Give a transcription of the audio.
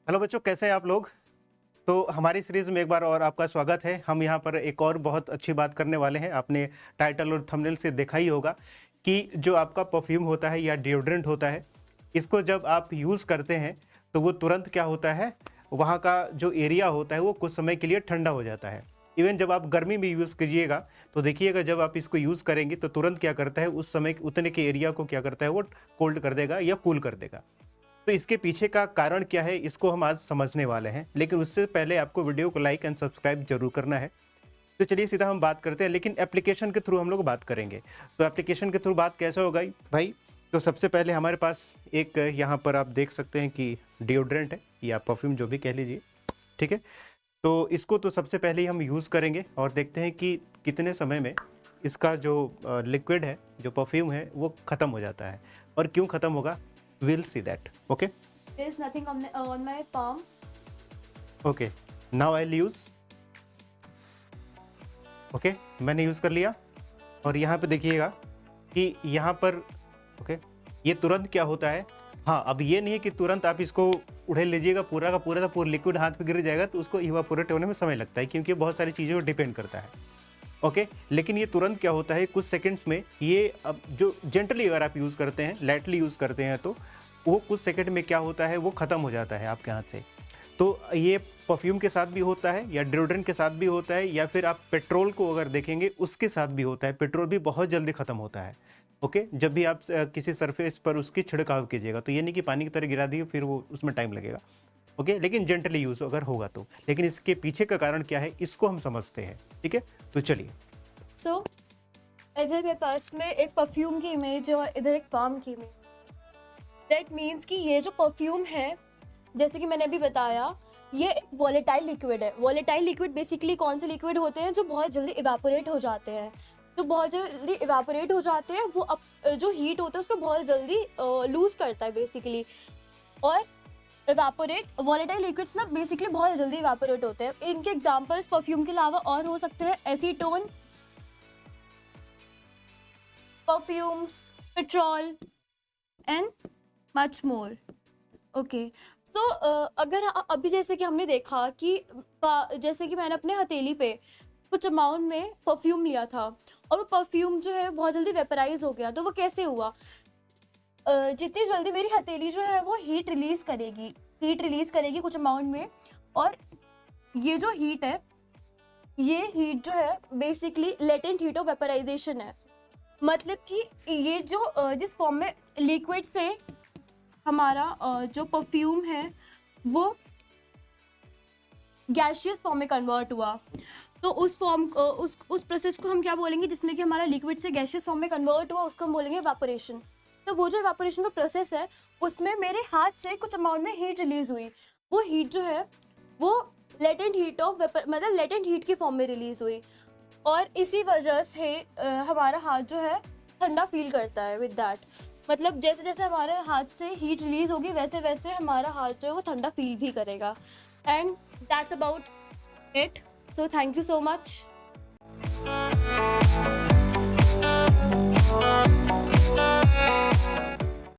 Hello बच्चों, कैसे हैं आप लोग। तो हमारी सीरीज़ में एक बार और आपका स्वागत है। हम यहाँ पर एक और बहुत अच्छी बात करने वाले हैं। आपने टाइटल और थंबनेल से देखा ही होगा कि जो आपका परफ्यूम होता है या डिओड्रेंट होता है, इसको जब आप यूज़ करते हैं तो वो तुरंत क्या होता है, वहाँ का जो एरिया होता है वो कुछ समय के लिए ठंडा हो जाता है। इवन जब आप गर्मी में यूज़ कीजिएगा तो देखिएगा, जब आप इसको यूज़ करेंगे तो तुरंत क्या करता है, उस समय उतने के एरिया को क्या करता है, वो कोल्ड कर देगा या कूल कर देगा। तो इसके पीछे का कारण क्या है, इसको हम आज समझने वाले हैं। लेकिन उससे पहले आपको वीडियो को लाइक एंड सब्सक्राइब जरूर करना है। तो चलिए सीधा हम बात करते हैं, लेकिन एप्लीकेशन के थ्रू हम लोग बात करेंगे। तो एप्लीकेशन के थ्रू बात कैसे होगा भाई। तो सबसे पहले हमारे पास एक यहाँ पर आप देख सकते हैं कि डिओड्रेंट है या परफ्यूम, जो भी कह लीजिए, ठीक है। तो इसको तो सबसे पहले हम यूज़ करेंगे और देखते हैं कि कितने समय में इसका जो लिक्विड है, जो परफ्यूम है, वो ख़त्म हो जाता है। और क्यों ख़त्म होगा, we'll see that. Okay. There is nothing on my palm. Okay. Now I'll use. Okay. मैंने यूज़ कर लिया और यहाँ पे देखिएगा कि यहाँ पर ओके ये तुरंत क्या होता है। हाँ, अब ये नहीं है कि तुरंत आप इसको उड़ेल लीजिएगा, पूरा का पूरा लिक्विड हाथ पे गिर जाएगा, तो उसको इवापोरेट होने में समय लगता है, क्योंकि बहुत सारी चीज़ों पर डिपेंड करता है। ओके लेकिन ये तुरंत क्या होता है, कुछ सेकंड्स में ये, अब जो जेंटली अगर आप यूज़ करते हैं, लाइटली यूज़ करते हैं, तो वो कुछ सेकंड में क्या होता है, वो ख़त्म हो जाता है आपके हाथ से। तो ये परफ्यूम के साथ भी होता है या डिओड्रेंट के साथ भी होता है, या फिर आप पेट्रोल को अगर देखेंगे उसके साथ भी होता है। पेट्रोल भी बहुत जल्दी ख़त्म होता है। ओके जब भी आप किसी सरफेस पर उसकी छिड़काव कीजिएगा, तो ये नहीं कि पानी की तरह गिरा दिए फिर वो उसमें टाइम लगेगा। ओके लेकिन जेंटली यूज़ अगर होगा तो। लेकिन इसके पीछे का कारण क्या है, इसको हम समझते हैं, ठीक है। तो चलिए, So, इधर मेरे पास में एक परफ्यूम की इमेज है और इधर एक पाम की इमेज। दैट मीन्स कि ये जो परफ्यूम है, जैसे कि मैंने अभी बताया, ये एक वॉलेटाइल लिक्विड है। वॉलेटाइल लिक्विड बेसिकली कौन से लिक्विड होते हैं, जो बहुत जल्दी इवापोरेट हो जाते हैं। जो बहुत जल्दी इवापोरेट हो जाते हैं, वो जो हीट होता है उसको बहुत जल्दी लूज करता है बेसिकली। और इवापोरेट वॉलेटाइल लिक्विड्स ना बेसिकली बहुत जल्दी इवापोरेट होते हैं। इनके एग्जांपल्स परफ्यूम के अलावा और हो सकते हैं acetone, perfumes, petrol and much more. Okay. तो अगर अभी जैसे कि हमने देखा कि जैसे कि मैंने अपने हथेली पे कुछ अमाउंट में परफ्यूम लिया था और वो परफ्यूम जो है बहुत जल्दी वेपराइज हो गया, तो वो कैसे हुआ, जितनी जल्दी मेरी हथेली जो है वो हीट रिलीज करेगी कुछ अमाउंट में। और ये जो हीट है, ये हीट जो है basically latent heat of vaporization है। मतलब कि ये जो जिस फॉर्म में लिक्विड से हमारा जो परफ्यूम है वो गैसियस फॉर्म में कन्वर्ट हुआ, तो उस फॉर्म उस प्रोसेस को हम क्या बोलेंगे, जिसमें कि हमारा लिक्विड से गैसियस फॉर्म में कन्वर्ट हुआ, उसको हम बोलेंगे इवापोरेशन। तो वो जो इवापोरेशन का प्रोसेस है, उसमें मेरे हाथ से कुछ अमाउंट में हीट रिलीज हुई। वो हीट जो है वो लेटेंट हीट ऑफ मतलब लेटेंट हीट की फॉर्म में रिलीज हुई, और इसी वजह से हमारा हाथ जो है ठंडा फील करता है विद दैट। मतलब जैसे जैसे हमारे हाथ से हीट रिलीज होगी, वैसे वैसे हमारा हाथ जो है वो ठंडा फील भी करेगा। And that's about it. So thank you so much.